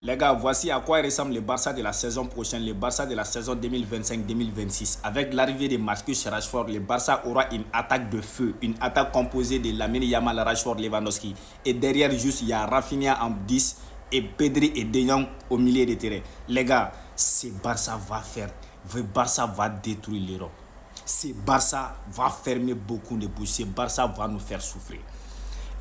Les gars, voici à quoi ressemble le Barça de la saison prochaine, le Barça de la saison 2025-2026. Avec l'arrivée de Marcus Rashford, le Barça aura une attaque de feu, une attaque composée de Lamine Yamal, Rashford, Lewandowski. Et derrière, juste, il y a Rafinha en 10 et Pedri et De Jong au milieu de terrain. Les gars, ce Barça va faire, le Barça va détruire l'Europe. Ce Barça va fermer beaucoup de bouches, ce Barça va nous faire souffrir.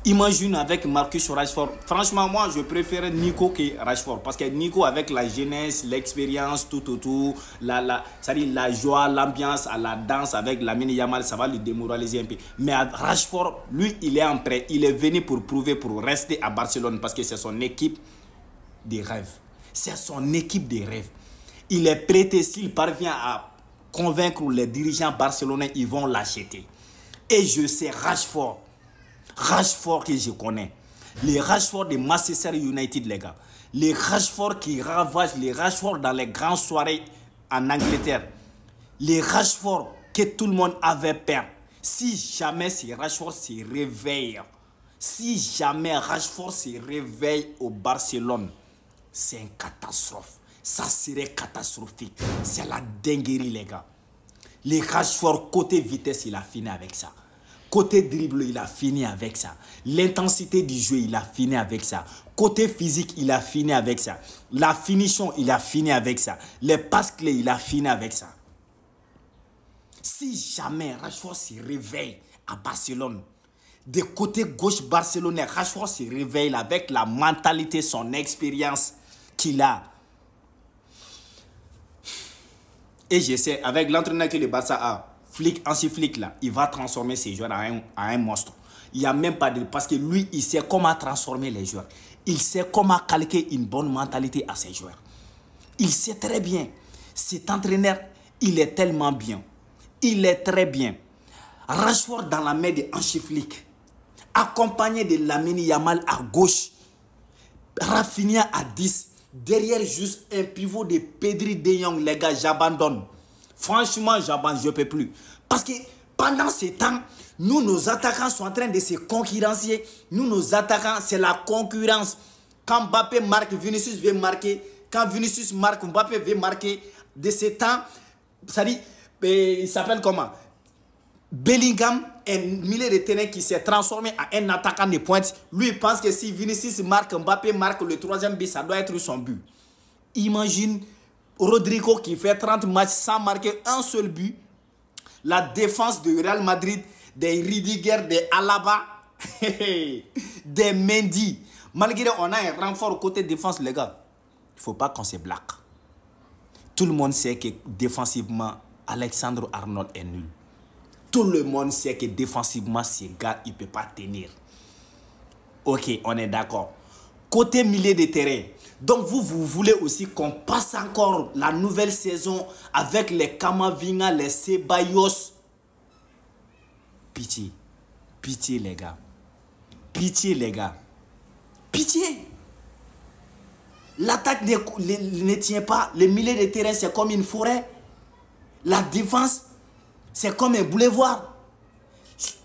Imagine avec Marcus Rashford. Franchement, moi, je préfère Nico que Rashford. Parce que Nico, avec la jeunesse, l'expérience, tout autour, la joie, l'ambiance, la danse avec Lamine Yamal, ça va le démoraliser un peu. Mais Rashford, lui, il est en prêt. Il est venu pour prouver, pour rester à Barcelone. Parce que c'est son équipe de rêve. C'est son équipe de rêve. Il est prêt. S'il parvient à convaincre les dirigeants barcelonais, ils vont l'acheter. Et je sais, Rashford que je connais, les Rashford de Manchester United, les gars, les Rashford qui ravagent, les Rashford dans les grandes soirées en Angleterre, les Rashford que tout le monde avait peur. Si jamais ces Rashford se réveillent, si jamais Rashford se réveille au Barcelone, c'est une catastrophe. Ça serait catastrophique. C'est la dinguerie, les gars. Les Rashford côté vitesse, il a fini avec ça. Côté dribble, il a fini avec ça. L'intensité du jeu, il a fini avec ça. Côté physique, il a fini avec ça. La finition, il a fini avec ça. Les passes clés, il a fini avec ça. Si jamais Rashford se réveille à Barcelone, de côté gauche barcelonais, Rashford se réveille avec la mentalité, son expérience qu'il a. Et je sais, avec l'entraîneur que le Barça a, Hansi Flick là, il va transformer ses joueurs en un monstre. Il n'y a même pas de... Parce que lui, il sait comment transformer les joueurs. Il sait comment calquer une bonne mentalité à ses joueurs. Il sait très bien. Cet entraîneur, il est tellement bien. Il est très bien. Rashford dans la main de Hansi Flick, accompagné de Lamine Yamal à gauche, Rafinha à 10, derrière juste un pivot de Pedri De Jong, les gars, j'abandonne. Franchement, j'abandonne, je ne peux plus. Parce que pendant ce temps, nous, nos attaquants sont en train de se concurrencer. Nous, nos attaquants, c'est la concurrence. Quand Mbappé marque, Vinicius veut marquer. Quand Vinicius marque, Mbappé veut marquer. De ce temps, ça dit, il s'appelle comment? Bellingham, un milieu de terrain qui s'est transformé en un attaquant de pointe. Lui, il pense que si Vinicius marque, Mbappé marque le troisième but, ça doit être son but. Imagine Rodrigo qui fait 30 matchs sans marquer un seul but. La défense de Real Madrid, des Rudiger, des Alaba, des Mendy. Malgré on a un renfort côté défense, les gars, il ne faut pas qu'on se blague. Tout le monde sait que défensivement, Alexandre Arnold est nul. Tout le monde sait que défensivement, ce gars, il ne peut pas tenir. Ok, on est d'accord. Côté milieu de terrain, donc vous voulez aussi qu'on passe encore la nouvelle saison avec les Camavinga, les Ceballos. Pitié. Pitié, les gars. Pitié, les gars. Pitié. L'attaque ne tient pas. Le milieu de terrain, c'est comme une forêt. La défense, c'est comme un boulevard.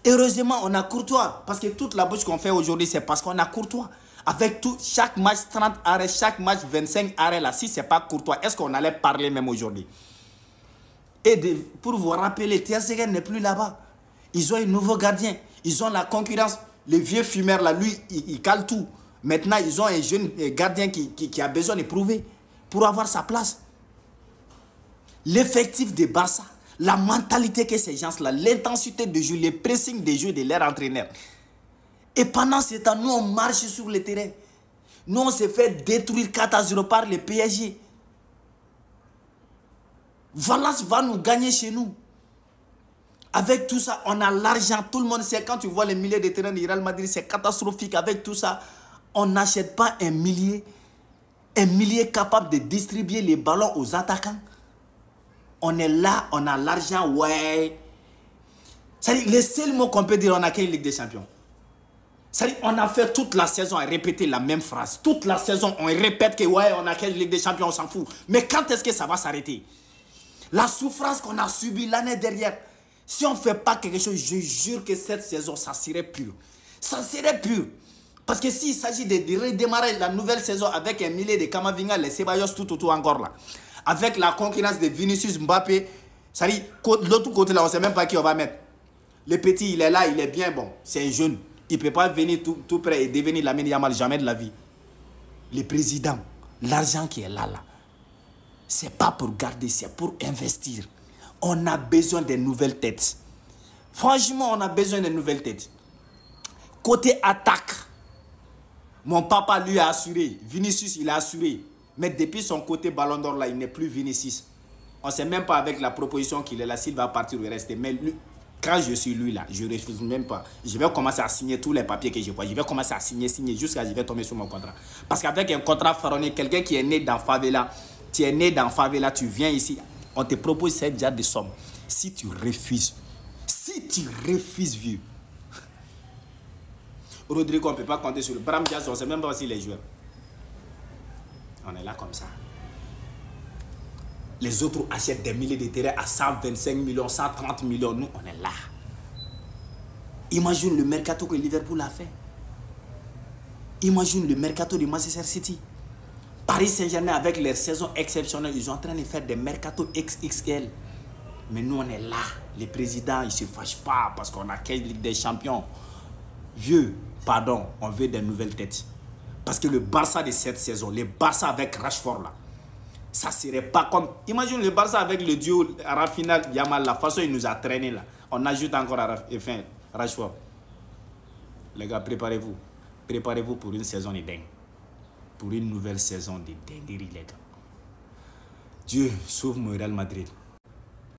Heureusement, on a Courtois. Parce que toute la bouche qu'on fait aujourd'hui, c'est parce qu'on a Courtois. Avec tout, chaque match 30 arrêts, chaque match 25 arrêts là, si ce n'est pas Courtois, est-ce qu'on allait parler même aujourd'hui? Et pour vous rappeler, Ter Stegen n'est plus là-bas. Ils ont un nouveau gardien. Ils ont la concurrence. Le vieux fumeur là, lui, il cale tout. Maintenant, ils ont un jeune gardien qui a besoin de prouver pour avoir sa place. L'effectif de Barça, la mentalité que ces gens-là, l'intensité de jeu, le pressing de jeu de leur entraîneur. Et pendant ce temps, nous, on marche sur le terrain. Nous, on s'est fait détruire 4-0 par le PSG. Valence va nous gagner chez nous. Avec tout ça, on a l'argent. Tout le monde sait, quand tu vois les milieux de terrain du Real Madrid, c'est catastrophique. Avec tout ça, on n'achète pas un millier capable de distribuer les ballons aux attaquants. On est là, on a l'argent, ouais. C'est-à-dire, le seul mot qu'on peut dire, on a qu'une Ligue des Champions. On a fait toute la saison à répéter la même phrase. Toute la saison, on répète que ouais, on a quelle Ligue des Champions, on s'en fout. Mais quand est-ce que ça va s'arrêter? La souffrance qu'on a subie l'année dernière, si on ne fait pas quelque chose, je jure que cette saison, ça serait pur. Ça serait pur. Parce que s'il s'agit de redémarrer la nouvelle saison avec un millier de Kamavinga, les Ceballos, tout encore là, avec la concurrence de Vinicius, Mbappé, ça dit, l'autre côté là, on ne sait même pas qui on va mettre. Le petit, il est là, il est bien bon. C'est un jeune. Il ne peut pas venir tout près et devenir Lamine Yamal jamais de la vie. Le président, l'argent qui est là, ce n'est pas pour garder, c'est pour investir. On a besoin de nouvelles têtes. Franchement, on a besoin de nouvelles têtes. Côté attaque, mon papa lui a assuré. Vinicius, il a assuré. Mais depuis son côté ballon d'or là, il n'est plus Vinicius. On ne sait même pas avec la proposition qu'il est là, s'il va partir ou rester. Mais lui, quand je suis lui là, je ne refuse même pas. Je vais commencer à signer tous les papiers que je vois. Je vais commencer à signer jusqu'à ce que je vais tomber sur mon contrat. Parce qu'avec un contrat pharaonique, quelqu'un qui est né dans favela, tu es né dans favela, tu viens ici, on te propose cette genre de somme. Si tu refuses, vieux. Rodrigo, on ne peut pas compter sur le Bram Diaz, on ne sait même pas si les joueurs. On est là comme ça. Les autres achètent des milliers de terrains à 125 millions, 130 millions. Nous, on est là. Imagine le mercato que Liverpool a fait. Imagine le mercato de Manchester City. Paris Saint-Germain, avec leur saison exceptionnelle, ils sont en train de faire des mercatos XXL. Mais nous, on est là. Les présidents, ils ne se fâchent pas parce qu'on a 15 Ligue des Champions. Vieux, pardon, on veut des nouvelles têtes. Parce que le Barça de cette saison, le Barça avec Rashford là, ça serait pas comme... Imagine le Barça avec le duo Rafinha Yamal, la façon il nous a traîné là. On ajoute encore à Rashford. Les gars, préparez-vous. Préparez-vous pour une saison de dingue. Pour une nouvelle saison de dinguerie, les gars. Dieu sauve mon Real Madrid.